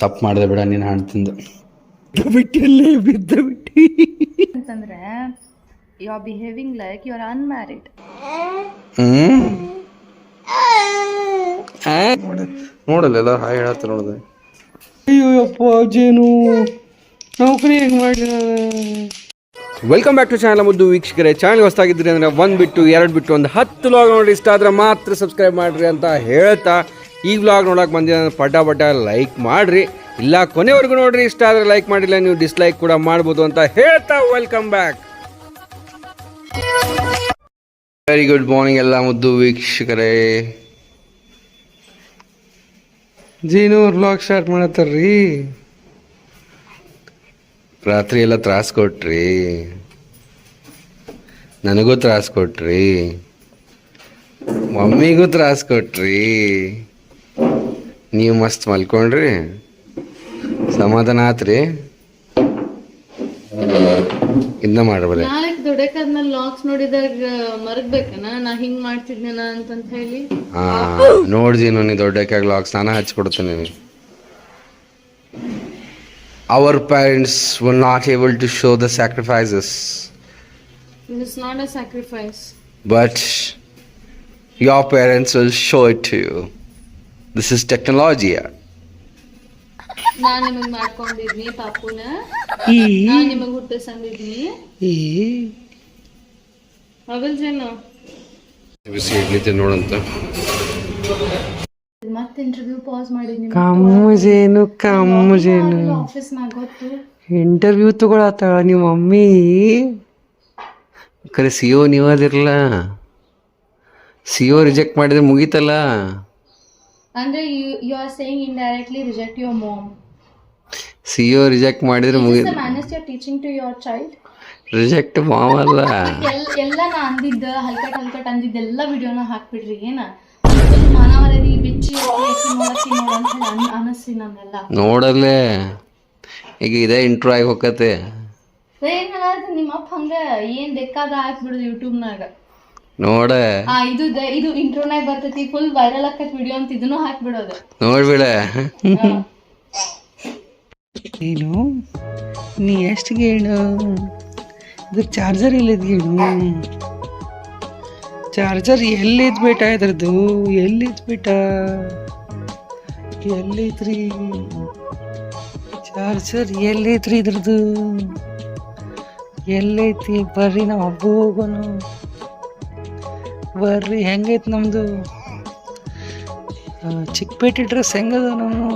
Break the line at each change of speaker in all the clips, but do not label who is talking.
ತಪ್ಪು ಮಾಡಿದೆ ಬಿಡ ನೀನು ಹಣ್ಣು ತಿಂದು
ಬಿಟ್ಟಲ್ಲೇ ಬಿದ್ದ ಬಿಟ್ಟು
ಅಂತಂದ್ರೆ you are behaving like you are unmarried.
ನೋಡಲ್ಲ ಹಾಯ್ ಹೇಳತ್ತ ನೋಡಿದೆ.
ಅಯ್ಯೋ ಅಪ್ಪ ಜೇನು ನೌಕರಿ ಹೆಂಗೆ ಮಾಡಿ.
ವೆಲ್ಕಮ್ ಬ್ಯಾಕ್ ಟು ಚಾನಲ್ ಮುದ್ದು ವೀಕ್ಷಕರೇ. ಚಾನಲ್ ಹೊಸದಾಗಿದ್ರಿ ಅಂದರೆ 1 ಬಿಟ್ಟು 2 ಬಿಟ್ಟು ಒಂದು 10 ವ್ಲಾಗ್ ನೋಡಿ ಇಷ್ಟ ಆದರೆ ಮಾತ್ರ ಸಬ್ಸ್ಕ್ರೈಬ್ ಮಾಡಿರಿ ಅಂತ ಹೇಳ್ತಾ ಈ ವ್ಲಾಗ್ ನೋಡೋಕೆ ಬಂದಿದ್ದ ಪಟ ಲೈಕ್ ಮಾಡಿರಿ, ಇಲ್ಲ ಕೊನೆವರೆಗೂ ನೋಡ್ರಿ. ಇಷ್ಟ ಆದರೆ ಲೈಕ್ ಮಾಡಿಲ್ಲ ನೀವು ಡಿಸ್ಲೈಕ್ ಕೂಡ ಮಾಡ್ಬೋದು ಅಂತ ಹೇಳ್ತಾ welcome back. Very good morning ಎಲ್ಲ ಮುದ್ದು ವೀಕ್ಷಕರೇ.
ಜೀನು ವ್ಲಾಗ್ ಸ್ಟಾರ್ಟ್ ಮಾಡತ್ತಾರ್ರಿ.
ರಾತ್ರಿ ಎಲ್ಲ ತ್ರಾಸ ಕೊಟ್ರಿ, ನನಗೂ ತ್ರಾಸ ಕೊಟ್ರಿ, ಮಮ್ಮಿಗೂ ತ್ರಾಸ ಕೊಟ್ರಿ. ನೀವು ಮಸ್ತ್ ಮಲ್ಕೊಂಡ್ರಿ, ಸಮಾಧಾನ ಆತ್ರಿ. ಇನ್ನ ಮಾಡ್ಬೋದೆ
ದೊಡ್ಡಕಾದ್ಮೇಲೆ ಲಾಕ್ಸ್ ನೋಡಿದಾಗ ಮರಗ್ಬೇಕನ ನಾ ಹಿಂಗ್ ಮಾಡ್ತಿದ್ನೇನ ಅಂತ ಹೇಳಿ.
ನೋಡ್ದೀನು ನೀ ದೊಡ್ಡಕ್ಕಾಗಿ ಲಾಕ್ಸ್ ನಾನು ಹಚ್ಕೊಡ್ತೇನೆ. Our parents were not able to show the sacrifices.
It's not a sacrifice.
But your parents will show it to you. This is technology.
ನಾನು ನಿಮಗೆ ಮಾಡ್ಕೊಂಡಿದ್ನಿ ಪಾಪುನ, ನಾನು ನಿಮಗೆ ಹುಟ್ಟಿಸಂದಿದ್ನಿ. ಅವಲ್ ಜನ
ಬಿಸಿ ಇಡ್ಲಿತೆ ನೋಡಂತ
ಮತ್ತೆ ಇಂಟರ್ವ್ಯೂ ಪಾಸ್ ಮಾಡಿದ್ನಿ.
ಕಮ್ಮು ಜೇನು
ಆಫೀಸ್ನಾಗ ಗೊತ್ತು
ಇಂಟರ್ವ್ಯೂ ತಗೊಳತ್ತಾಳ ನಿಮ್ಮ ಮಮ್ಮಿ.
ಖರೆ CO ನೀವದಿರಲ್ಲ, CO ರಿಜೆಕ್ಟ್ ಮಾಡಿದ್ರೆ ಮುಗೀತಲ್ಲ.
ಅಂದ್ರೆ you are saying indirectly reject your mom.
CO reject ಮಾಡಿದ್ರೆ
ಮುಗೀತು. Manage you teaching to your child.
Reject ಮಾವಲ್ಲ.
ಎಲ್ಲ ನಾ ಅಂದಿದ್ದ ಹಲ್ಕಟ್ ಅಂದಿದ್ದೆಲ್ಲ ವಿಡಿಯೋನ ಹಾಕ್ಬಿಡ್ರಿ. ಏನ ಮಾನವರದಿ ಬಿಚ್ಚಿ ಅನಸ್ರಿ ನನ್ನೆಲ್ಲ
ನೋಡಲ್ಲೇ ಈಗ ಇದೇ ಇಂಟ್ರೋ ಆಗಿ ಹೋಗತ್ತೆ.
ಏನ್ ನಿಮ್ಮ ಅಪ್ಪ ಹಂಗ ಏನ್ ಬೇಕಾದ ಹಾಕ್ಬಿಡುದು ಯೂಟ್ಯೂಬ್ನಾಗ
ನೋಡ.
ಇದು ಇಂಟ್ರೋನಾಗ ಬರ್ತೈತಿ, ಫುಲ್ ವೈರಲ್ ಆಕತ್ ವಿಡಿಯೋ ಅಂತ ಇದನ್ನು ಹಾಕ್ಬಿಡೋದು
ನೋಡ್ಬಿಡ.
ಏನು ನೀ ಎಷ್ಟು ಗೇಣು ಇದು ಚಾರ್ಜರ್ ಇಲ್ಲದ ಗೇಣು. ಚಾರ್ಜರ್ ಎಲ್ಲಿದ್ ಬೇಟ ಇದ್ರದ್ದು, ಎಲ್ಲಿದ್ ಬೇಟ ಎಲ್ಲೈತ್ರಿ ಚಾರ್ಜರ್, ಎಲ್ಲೈತ್ರಿ ಇದ್ರದ್ದು ಎಲ್ಲೈತಿ? ಬರ್ರಿ ನಾವು ಹಬ್ಬ ಹೋಗೋನು ಬರ್ರಿ. ಹೆಂಗೈತಿ ನಮ್ಮದು ಚಿಕ್ಕಪೇಟೆ ಡ್ರೆಸ್ ಹೆಂಗದ? ನಾವು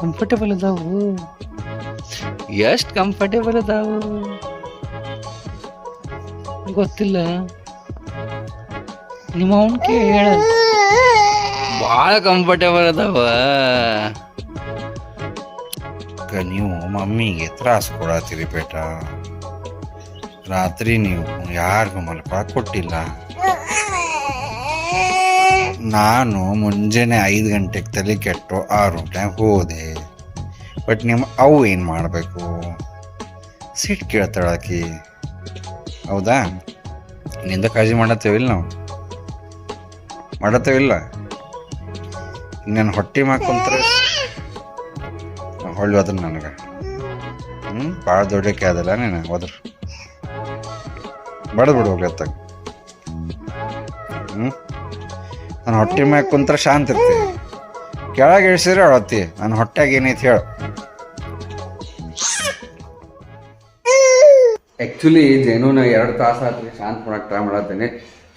ಕಂಫರ್ಟೇಬಲ್ ಅದಾವು, ಎಷ್ಟು ಕಂಫರ್ಟೇಬಲ್ ಅದಾವು ಗೊತ್ತಿಲ್ಲ. ನಿಮ್ಮ ಅವನ್ಕೆ ಹೇಳ
ಭಾಳ ಕಂಫರ್ಟೇಬಲ್ ಅದಾವ.
ನೀವು ಮಮ್ಮಿಗೆ ತ್ರಾಸ ಕೊಡತ್ತೀರಿ ಬೇಟ. ರಾತ್ರಿ ನೀವು ಯಾರಿಗೂ ಮಲ್ಪ ಕೊಟ್ಟಿಲ್ಲ. ನಾನು ಮುಂಜಾನೆ 5 ಗಂಟೆಗೆ ತಲೆ ಕೆಟ್ಟು 6 ಗಂಟೆಗೆ ಹೋದೆ. ಬಟ್ ನಿಮ್ಮ ಅವು ಏನು ಮಾಡಬೇಕು? ಸಿಟ್ಟು ಕೇಳ್ತಾಳಾಕಿ. ಹೌದಾ? ನಿಂದ ಕಾಳಜಿ ಮಾಡತ್ತೇವಿಲ್ಲ, ನಾವು ಮಾಡತ್ತೇವಿಲ್ಲ. ನಾನು ಹೊಟ್ಟೆ ಮಾಡ್ಕೊಂತಾರೆ ಹೊಳ್ಳಿ ಹೋದ್ರ ನನಗೆ ಭಾಳ ದೊಡ್ಡಕ್ಕೆ ಅದಲ್ಲ. ನೀನು ಹೋದ್ರ ಬಡದು ಬಿಡು ಹೋಗ್ಲಿ ಅತ್ತಾಗ. ನಾನು ಹೊಟ್ಟೆ ಮ್ಯಾಗ ಕುಂತ್ರ ಶಾಂತ ಇರ್ತೀನಿ, ಕೆಳಗೆ ಇಳಿಸಿದ್ರೆ ಅಳತ್ತಿ. ನನ್ನ ಹೊಟ್ಟೆಗೆ ಏನೈತಿ ಹೇಳು.
ಆ್ಯಕ್ಚುಲಿ ಜೇನು ನಾ 2 ತಾಸು ಆತ್ರಿ ಶಾಂತ ಮಾಡಕ್ಕೆ ಟ್ರೈ ಮಾಡತ್ತೇನೆ.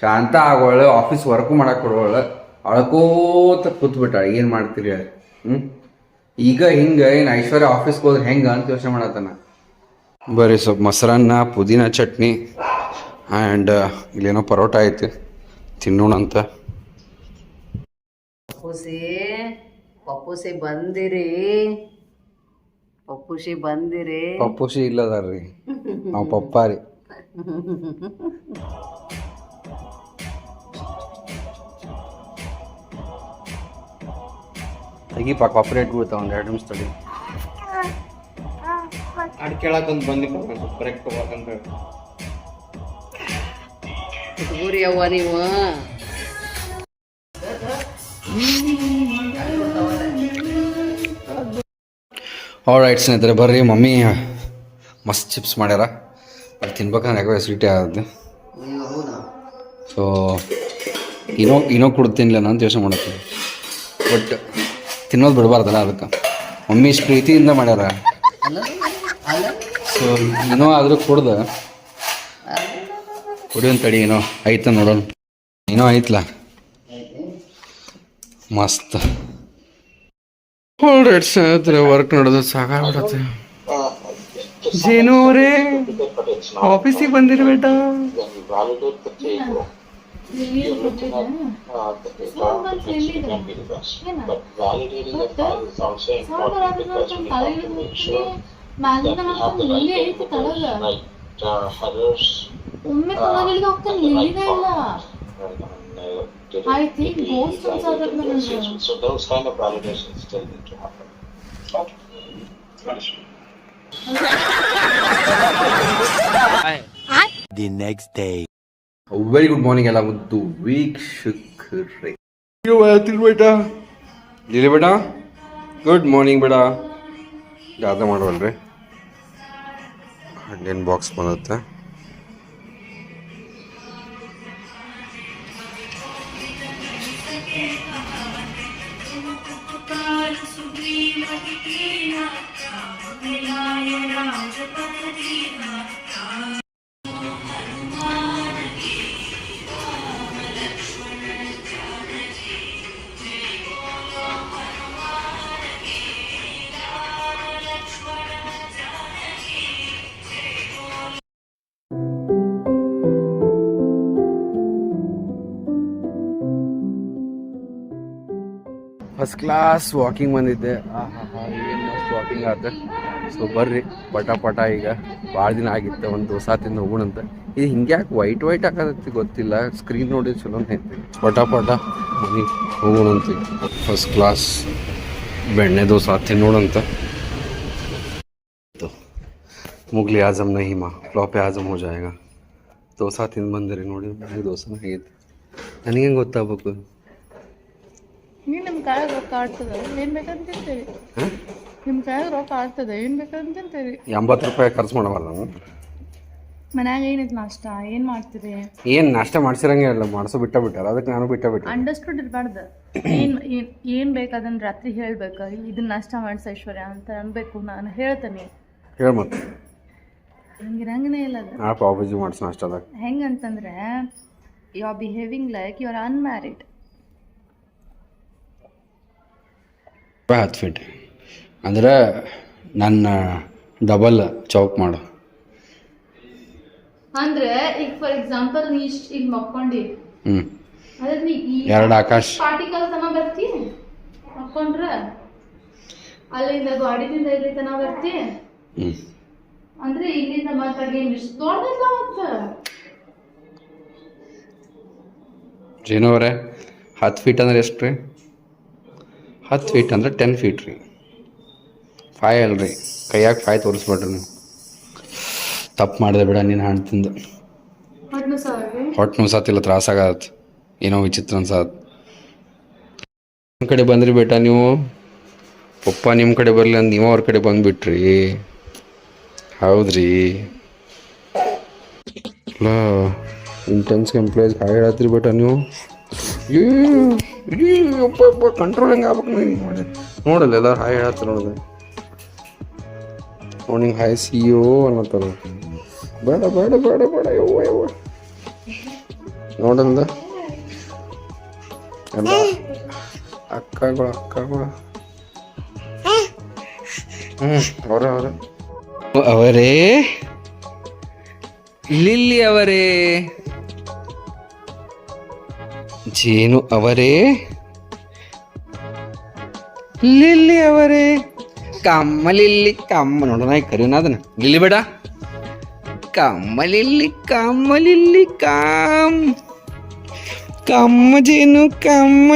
ಶಾಂತ ಆಗೋಳೆ, ಆಫೀಸ್ ವರ್ಕು ಮಾಡಕ್ಕೆ ಕೊಡೋಳೆ, ಅಳ್ಕೋತ ಕೂತ್ಬಿಟ್ಟಾಳ. ಏನು ಮಾಡ್ತೀರಿ ಹೇಳಿ? ಈಗ ಹಿಂಗೆ ಏನು ಐಶ್ವರ್ಯ ಆಫೀಸ್ಗೆ ಹೋದ್ರೆ ಹೆಂಗೆ ಅಂತ ಯೋಚನೆ ಮಾಡತ್ತಾನ. ಬರೀ ಸ್ವಲ್ಪ ಮೊಸರನ್ನ, ಪುದೀನ ಚಟ್ನಿ ಆ್ಯಂಡ್ ಇಲ್ಲೇನೋ ಪರೋಟ ಐತಿ, ತಿನ್ನೋಣ ಅಂತ.
ಪಪ್ಪುಸಿ ಬಂದಿರಿ, ಪಪ್ಪುಸಿ ಬಂದಿರಿ.
ಪಪ್ಪುಸಿ ಇಲ್ಲದಾರ್ರಿ, ನಾವು ಪಪ್ಪಾರಿ. ತೆಗಿ ಪಾಕ ಆಪ್ರೇಟ್ ಬೀಳ್ತಾವ. 1-2 ನಿಮಿಷ ತಡಿ.
ಅಡ್ ಕೇಳಕ್ಕಂತ ಬಂದಿ ಕರೆಕ್ಟ್ ಹೋಗಂತ
ಊರಿ ಅವ್ವ ನೀವು.
ಆಲ್ರೈಟ್ ಸ್ನೇಹಿತರೆ ಬರ್ರಿ, ಮಮ್ಮಿ ಮಸ್ತ್ ಚಿಪ್ಸ್ ಮಾಡ್ಯಾರ. ಅದು ತಿನ್ಬೇಕಂದ್ರೆ ಯಾಕೋ ಎಸಿಡಿಟಿ ಆಗುತ್ತೆ. ಸೊ ಏನೋ ಕೊಡ್ತೀನಿಲ್ಲ ನಾನು ಯೋಚನೆ ಮಾಡತ್ತೀನಿ, ಬಟ್ ತಿನ್ನೋದು ಬಿಡಬಾರ್ದಲ್ಲ, ಅದಕ್ಕೆ ಮಮ್ಮಿ ಇಷ್ಟು ಪ್ರೀತಿಯಿಂದ ಮಾಡ್ಯಾರ. ಸೊ ಏನೋ ಆದರೂ ಕುಡ್ದು ಕುಡಿಯೋನ್ ತಡಿ, ಏನೋ ಐತ ನೋಡೋಣ, ಏನೋ ಐತ್ಲ ಮಸ್ತ್. ಆಲ್ರೈಟ್ ಸ್ನೇಹಿತರೆ, ವರ್ಕ್ ನೋಡೋದು ಸಾಕಾಗ್ಬಿಡತ್ತೆ.
ಜೇನು ಅವರೇ ಆಫೀಸಿಗೆ ಬಂದಿರ್ಬೇಟ.
ಒಮ್ಮೆ ತಗೊಂಡಿಲ್ದ ಹೋಗ್ತಾನೆ, ಇಲ್ಲಿದೆ ಇಲ್ಲ. I think ghost ಅನ್ಸತ್ತೆ ನನಗೆ.
So those kind of validations still need to happen.
The next day.
Very good morning ಎಲ್ಲ ಮುದ್ದು ವೀಕ್ಷಕರೇ. ಬೇಟ ಇಲ್ಲಿ ಬೇಟ, ಗುಡ್ ಮಾರ್ನಿಂಗ್ ಬೇಡ. ಜಾದ ಮಾಡುವಲ್ರಿ, ಹಣ್ಣಿನ ಬಾಕ್ಸ್ ಬಂದತ್ತೆ. ಫಸ್ಟ್ ಕ್ಲಾಸ್ ವಾಕಿಂಗ್ ಬಂದಿದ್ದೆ. ಏನು ಮಸ್ತ್ ವಾಕಿಂಗ್ ಆಯ್ತು. ಸೊ ಬರ್ರಿ ಪಟ ಈಗ ಭಾಳ ದಿನ ಆಗಿತ್ತು, ಒಂದು ದಿವಸ ತಿಂದು ಹೋಗೋಣಂತ. ಇದು ಹಿಂಗ್ಯಾಕೆ ವೈಟ್ ಆಗತ್ತೆ ಗೊತ್ತಿಲ್ಲ, ಸ್ಕ್ರೀನ್ ನೋಡಿ ಚಲೋ ಐತಿ. ಪಟ ಮನೆಗೆ ಹೋಗೋಣಂತ. ಫಸ್ಟ್ ಕ್ಲಾಸ್ ಬೆಣ್ಣೆ ದೋಸೆ ತಿನ್ನೋಣಂತ. ಮುಗ್ಲಿ ಆಜಮ್ ನಹಿ ಮಾ ಫ್ಲಾಪೆ ಆಜಮ್ ಹೋ ಜಾಯೇಗಾ. ದೋಸೆ ತಿಂದು ಬಂದಿರಿ ನೋಡಿ, ಬೆಣ್ಣೆ ದೋಸೆ ಆಗೈತಿ. ನನಗೆ ಗೊತ್ತಾಗಬೇಕು.
ನೀವು ನಿಮ್ಮ ಕಾಯಾಗ ರೊಕ್ಕ ಆಡ್ತದ ಏನು ಬೇಕಂತ ತಿಂತೀರಿ? ನಿಮ್ಮ ಕಾಯಾಗ ರೊಕ್ಕ ಆಡ್ತದ ಏನು ಬೇಕಂತ ತಿಂತೀರಿ?
80 ರೂಪಾಯಿ ಖರ್ಚು ಮಾಡಬಾರ್ದು ನಾವು.
ಮನ್ಯಾಗ ಏನೈತೆ ನಾಷ್ಟ ಏನು ಮಾಡ್ತೀರಿ?
ಏನು ನಾಷ್ಟ ಮಾಡ್ಸಿರಂಗೆ ಇಲ್ಲ, ಮಾಡಿಸೋ ಬಿಟ್ಟಾರ, ಅದಕ್ಕೆ ನಾನು ಬಿಟ್ಟೆ.
ಅಂಡರ್ಸ್ಟುಡ್ ಇರಬಾರ್ದು. ಏನು ಬೇಕು ಅದನ್ನು ರಾತ್ರಿ ಹೇಳ್ಬೇಕು, ಇದನ್ನ ನಾಷ್ಟ ಮಾಡಿಸ ಐಶ್ವರ್ಯ ಅಂತ ಅನ್ಬೇಕು. ನಾನು ಹೇಳ್ತೇನೆ,
ಹೇಳಿ ಮತ್ತೆ.
ಹಂಗಿರಂಗನೇ ಇಲ್ಲ ಅದು.
ಆ ಪಾವ್ ಮಾಡಿಸ್ ನಾಷ್ಟದಾಗ
ಹೆಂಗಂತಂದ್ರೆ you are behaving like you are unmarried.
10 feet ಅಂದ್ರೆ ನನ್ನ ಡಬಲ್ ಚೌಕ್ ಮಾಡು.
ಅಂದ್ರೆ ಈಗ ಫಾರ್ ಎಕ್ಸಾಂಪಲ್ ನೀ ಈಗ ಮಕ್ಕೊಂಡಿ, ಅದ್ರ ನೀ
ಎರಡು ಆಕಾಶ
ಪಾರ್ಟಿಕಲ್ ತನ ಬರ್ತಿ ಮಕ್ಕೊಂಡ್ರ, ಅಲ್ಲಿಂದ ಗಾಡಿದಿಂದ ಇಲ್ಲಿ ತನ ಬರ್ತಿ. ಅಂದ್ರೆ ಇಲ್ಲಿಂದ ಮಾತಾಡಿ ದೊಡ್ಡದಿಲ್ಲ ಮತ್ತ.
ಜೇನವರೇ 10 ಫೀಟ್ ಅಂದ್ರೆ ಎಷ್ಟು ರೀ? 10 ಫೀಟ್ ಅಂದ್ರೆ 10 ಫೀಟ್ ರೀ. 5 ಅಲ್ರಿ, ಕೈಯಾಗ 5 ತೋರಿಸ್ಬೇಡ್ರಿ ನೀವು. ತಪ್ಪು ಮಾಡಿದೆ ಬಿಡ, ನೀನು ಹಣ್ಣು ತಿಂದು ಹೊಟ್ಟೆ ನುಸಾತಿಲ್ಲ, ತ್ರಾಸಾಗತ್ತೆ, ಏನೋ ವಿಚಿತ್ರ ಅನ್ಸತ್. ನಿಮ್ಮ ಕಡೆ ಬಂದ್ರಿ ಬೇಟ ನೀವು, ಪಪ್ಪ ನಿಮ್ಮ ಕಡೆ ಬರಲಿ ಅಂದ್ ನೀವು ಅವ್ರ ಕಡೆ ಬಂದುಬಿಟ್ರಿ. ಹೌದ್ರಿ, ಅಲ್ಲ ಇಂಟೆನ್ಸ್ ಎಂಪ್ಲಾಯೀಸ್ ಹಾಗೆ ಹೇಳತ್ರಿ ಬೇಟ ನೀವು. ಅಪ್ಪ ಕಂಟ್ರೋಲ್ ಹೆಂಗೆ ಆಗ್ಬೇಕು ನೀವು ನೋಡಲ್ಲ, ಎಲ್ಲರೂ ಹಾಯ್ ಹೇಳತ್ತಾರೆ ನೋಡಿದೆ. ನೋಡಿ ಹಾಯ್ CEO ಅನ್ನತ್ತಾರ. ಬೇಡ ಯವ್ವ ನೋಡಂದ ಎಲ್ಲ ಅಕ್ಕಗಳು ಅವರೇ ಲಿಲ್ಲಿ ಅವರೇ, ಜೇನು ಅವರೇ, ಲಿಲ್ಲಿ ಅವರೇ, ಕಮ್ಮ ಲಿಲ್ಲಿ ಕಮ್ಮ ನೋಡೋಣ ಕರಿಯೋಣ ಅದನ್ನ. ಲಿಲ್ಲಿ ಬೇಡ, ಕಮ್ಮ ಲಿಲ್ಲಿ ಕಮ್ಮ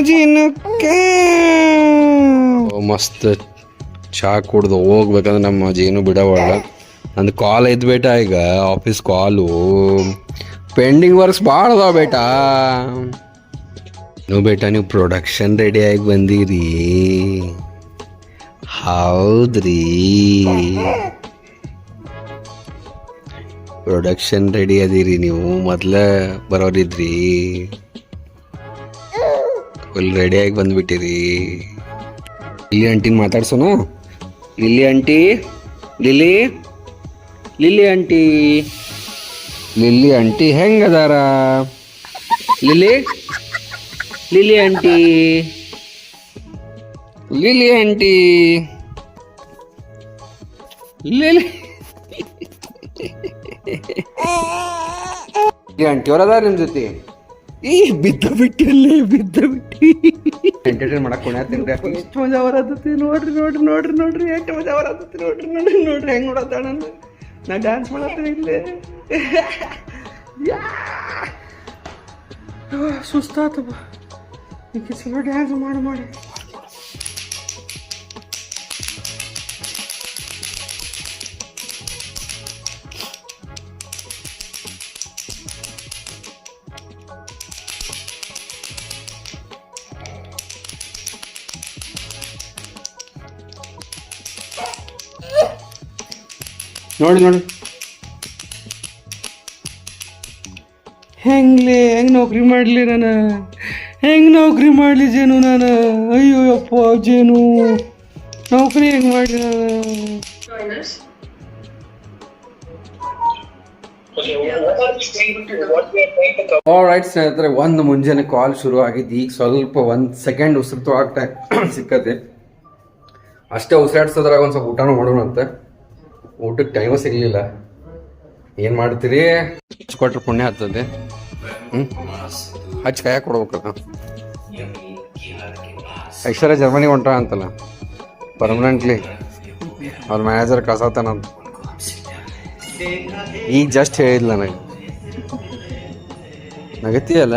ಜೇನು ಮಸ್ತ್ ಚಹಾ ಕುಡ್ದು ಹೋಗ್ಬೇಕಂದ್ರೆ ನಮ್ಮ ಜೇನು ಬಿಡವಳ. ನಂದು ಕಾಲ್ ಐತೆ ಬೇಟ, ಈಗ ಆಫೀಸ್ ಕಾಲು ಪೆಂಡಿಂಗ್ ವರ್ಕ್ಸ್ ಭಾಳ ಅದಾವ ಬೇಟ. ನೀವು ಪ್ರೊಡಕ್ಷನ್ ರೆಡಿಯಾಗಿ ಬಂದಿರಿ. ಹೌದ್ರಿ, ಪ್ರೊಡಕ್ಷನ್ ರೆಡಿ ಅದೀರಿ ನೀವು, ಮೊದ್ಲ ಬರೋರಿದ್ರಿ, ಫುಲ್ ರೆಡಿಯಾಗಿ ಬಂದ್ಬಿಟ್ಟಿರಿ. ಲಿಲ್ಲಿ ಆಂಟಿನ ಮಾತಾಡ್ಸೋಣ. Lilly aunty, Lilly Lilly aunty, Lilly aunty ಹೆಂಗದಾರ? Lilly Lilly aunty, Lilly aunty, Lily aunty ಅವರದ ನಿಮ್ಮ ಜೊತೆ ಈ ಬಿದ್ದ ಬಿಟ್ಟಿಲ್ಲಿ ಎಂಟರ್ಟೈನ್ ಮಾಡಕ್ ಕುಣ್ಯಾತೀನಿ. ಎಷ್ಟು ಮಜಾ ಬರತ್ತತಿ ನೋಡ್ರಿ ನೋಡ್ರಿ ನೋಡ್ರಿ ನೋಡ್ರಿ, ಎಷ್ಟು ಮಜಾ ಬರತ್ತತಿ ನೋಡ್ರಿ ನೋಡ್ರಿ ನೋಡ್ರಿ ಹೆಂಗ್ ನೋಡತ್ತಾಳ ನಾ ಡ್ಯಾನ್ಸ್ ಮಾಡತ್ತೀನಿ ಇಲ್ಲೇ. ಸುಸ್ತಾತಪ್ಪ, ಈಗ ಚಲೋ ಡ್ಯಾನ್ಸ್ ಮಾಡಿ ನೋಡಿ ಹೆಂಗ್ಲಿ ಹೆಂಗ್ ನೌಕರಿ ಮಾಡಲಿ ನಾನು, ಹೆಂಗ್ ನೌಕರಿ ಮಾಡಲಿ ಜೇನು ನಾನು? ಅಯ್ಯೋ ಅಪ್ಪ ಜೇನು, ನೌಕರಿ ಹೆಂಗ್ ಮಾಡಲಿ ನಾನು? ಆಲ್ರೈಟ್ ಸ್ನೇಹಿತರೆ, ಒಂದು ಮುಂಜಾನೆ ಕಾಲ್ ಶುರು ಆಗಿದ್ದು, ಈಗ ಸ್ವಲ್ಪ 1 ಸೆಕೆಂಡ್ ಉಸಿರು ತೊಗೊಳಕ್ಕೆ ಸಿಕ್ಕತ್ತೆ ಅಷ್ಟೇ. ಉಸಿರಾಡ್ಸೋದ್ರಾಗ ಒಂದು ಸ್ವಲ್ಪ ಊಟನೂ ಮಾಡೋಣ ಅಂತ. ಊಟಕ್ಕೆ ಟೈಮು ಸಿಗಲಿಲ್ಲ, ಏನು ಮಾಡ್ತೀರಿ? ಕೊಟ್ರೆ ಪುಣ್ಯ ಆಗ್ತದೆ. ಹಚ್ಚಿ ಕಾಯಕ್ಕೆ ಕೊಡ್ಬೇಕು. ಐಶ್ವರ್ಯ ಜರ್ಮನಿಗೆ ಹೊಂಟ ಅಂತಲ್ಲ ಪರ್ಮನೆಂಟ್ಲಿ, ಅವ್ರ ಮ್ಯಾನೇಜರ್ ಕಳ್ಸತ್ತಾನಂತ. ಈಗ ಜಸ್ಟ್ ಹೇಳಿದ್ಲ ನನಗೆ, ನಗತಿಯಲ್ಲ.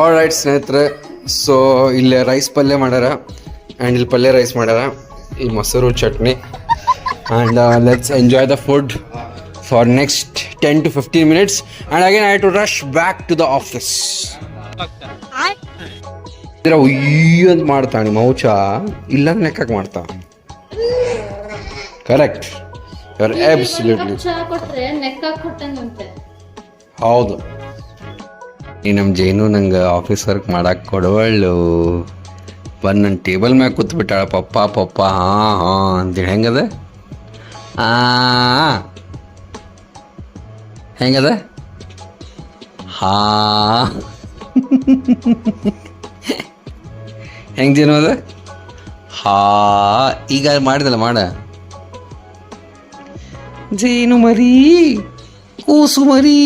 ಆಲ್ರೈಟ್ ಸ್ನೇಹಿತರೆ, ಸೊ ಇಲ್ಲೇ ರೈಸ್ ಪಲ್ಯ ಮಾಡ್ಯಾರ, ಆ್ಯಂಡ್ ಇಲ್ಲಿ ಪಲ್ಯ ರೈಸ್ ಮಾಡ್ಯಾರ, ಈ ಮೊಸರು ಚಟ್ನಿ, and let's enjoy the food for next 10 to 15 minutes, and again I have to rush back to the office. ಉಯ್ಯ ಅಂತ ಮಾಡ್ತಾನೆ ಮೌಚ, ಇಲ್ಲ ಲೆಕ್ಕಕ್ಕೆ ಮಾಡ್ತಾ. Correct, you are absolutely. ಹೌದು, ಈ ನಮ್ಮ ಜೈನು ನಂಗೆ ಆಫೀಸ್ ವರ್ಕ್ ಮಾಡಕ್ಕೆ ಕೊಡವಳ್ಳು. ಬಂದು ನನ್ನ ಟೇಬಲ್ ಮ್ಯಾಗ ಕೂತ್ಬಿಟ್ಟಾಳ, ಪಪ್ಪ ಹಾಂ ಅಂತೇಳಿ. ಹೆಂಗದ ಹೆಂಗದ ಹೆಂಗೆ ಜೇನು ಅದ? ಈಗ ಮಾಡಿದಲ್ಲ ಮಾಡ ಜೇನು ಮರಿ, ಕೂಸು ಮರಿ.